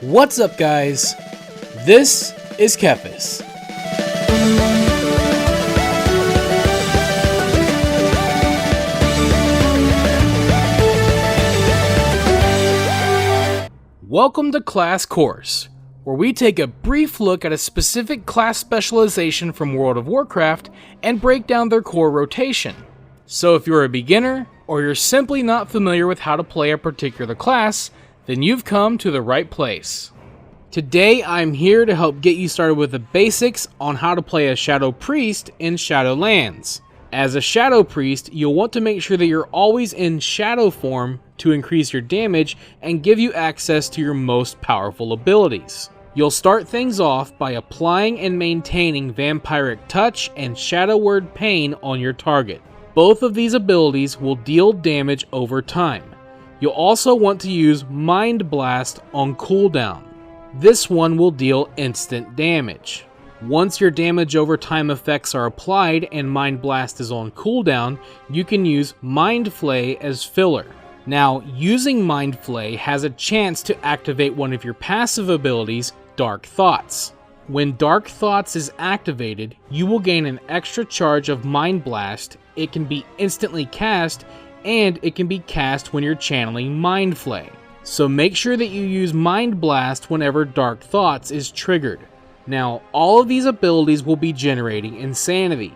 What's up, guys? This is TheKephas. Welcome to Class Course, where we take a brief look at a specific class specialization from World of Warcraft and break down their core rotation. So if you're a beginner, or you're simply not familiar with how to play a particular class, then you've come to the right place. Today I'm here to help get you started with the basics on how to play a Shadow Priest in Shadowlands. As a Shadow Priest, you'll want to make sure that you're always in Shadow form to increase your damage and give you access to your most powerful abilities. You'll start things off by applying and maintaining Vampiric Touch and Shadow Word Pain on your target. Both of these abilities will deal damage over time. You'll also want to use Mind Blast on cooldown. This one will deal instant damage. Once your damage over time effects are applied and Mind Blast is on cooldown, you can use Mind Flay as filler. Now, using Mind Flay has a chance to activate one of your passive abilities, Dark Thoughts. When Dark Thoughts is activated, you will gain an extra charge of Mind Blast. It can be instantly cast, and it can be cast when you're channeling Mind Flay. So make sure that you use Mind Blast whenever Dark Thoughts is triggered. Now, all of these abilities will be generating Insanity,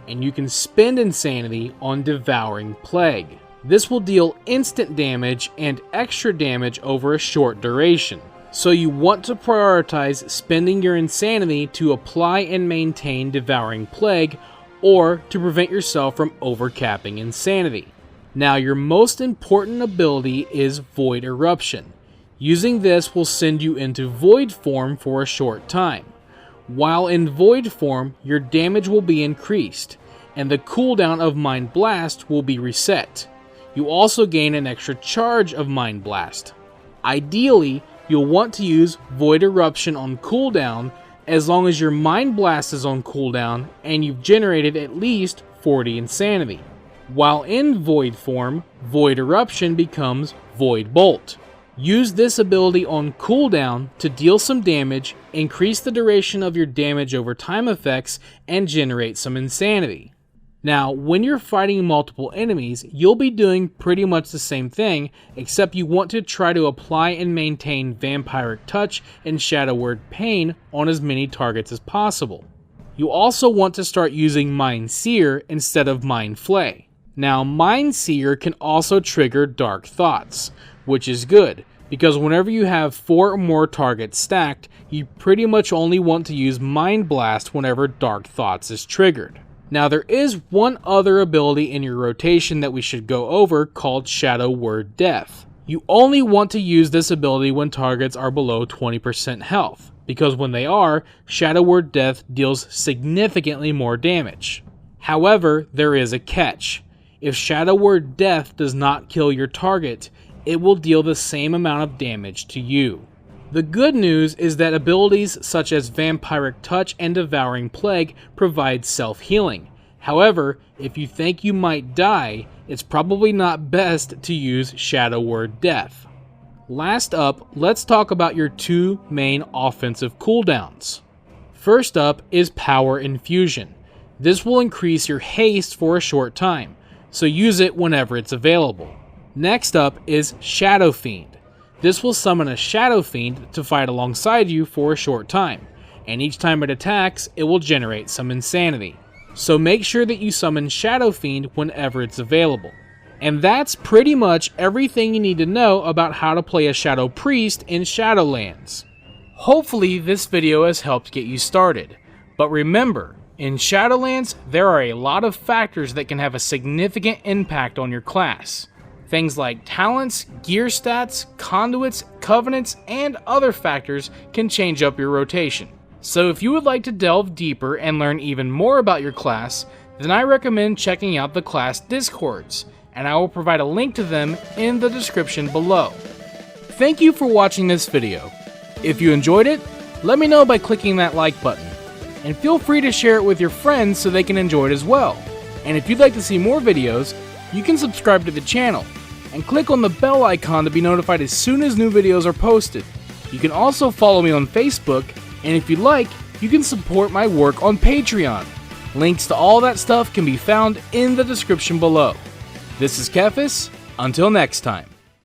and you can spend Insanity on Devouring Plague. This will deal instant damage and extra damage over a short duration. So you want to prioritize spending your Insanity to apply and maintain Devouring Plague, or to prevent yourself from overcapping Insanity. Now, your most important ability is Void Eruption. Using this will send you into Void form for a short time. While in Void form, your damage will be increased, and the cooldown of Mind Blast will be reset. You also gain an extra charge of Mind Blast. Ideally, you'll want to use Void Eruption on cooldown as long as your Mind Blast is on cooldown and you've generated at least 40 Insanity. While in Void form, Void Eruption becomes Void Bolt. Use this ability on cooldown to deal some damage, increase the duration of your damage over time effects, and generate some Insanity. Now, when you're fighting multiple enemies, you'll be doing pretty much the same thing, except you want to try to apply and maintain Vampiric Touch and Shadow Word Pain on as many targets as possible. You also want to start using Mind Seer instead of Mind Flay. Now, Mind Seer can also trigger Dark Thoughts, which is good, because whenever you have 4 or more targets stacked, you pretty much only want to use Mind Blast whenever Dark Thoughts is triggered. Now, there is one other ability in your rotation that we should go over called Shadow Word Death. You only want to use this ability when targets are below 20% health, because when they are, Shadow Word Death deals significantly more damage. However, there is a catch. If Shadow Word Death does not kill your target, it will deal the same amount of damage to you. The good news is that abilities such as Vampiric Touch and Devouring Plague provide self-healing. However, if you think you might die, it's probably not best to use Shadow Word Death. Last up, let's talk about your 2 main offensive cooldowns. First up is Power Infusion. This will increase your haste for a short time, so use it whenever it's available. Next up is Shadow Fiend. This will summon a Shadow Fiend to fight alongside you for a short time, and each time it attacks, it will generate some Insanity. So make sure that you summon Shadow Fiend whenever it's available. And that's pretty much everything you need to know about how to play a Shadow Priest in Shadowlands. Hopefully this video has helped get you started, but remember, in Shadowlands, there are a lot of factors that can have a significant impact on your class. Things like talents, gear stats, conduits, covenants, and other factors can change up your rotation. So if you would like to delve deeper and learn even more about your class, then I recommend checking out the class Discords, and I will provide a link to them in the description below. Thank you for watching this video. If you enjoyed it, let me know by clicking that like button, and feel free to share it with your friends so they can enjoy it as well. And if you'd like to see more videos, you can subscribe to the channel and click on the bell icon to be notified as soon as new videos are posted. You can also follow me on Facebook, and if you'd like, you can support my work on Patreon. Links to all that stuff can be found in the description below. This is TheKephas. Until next time.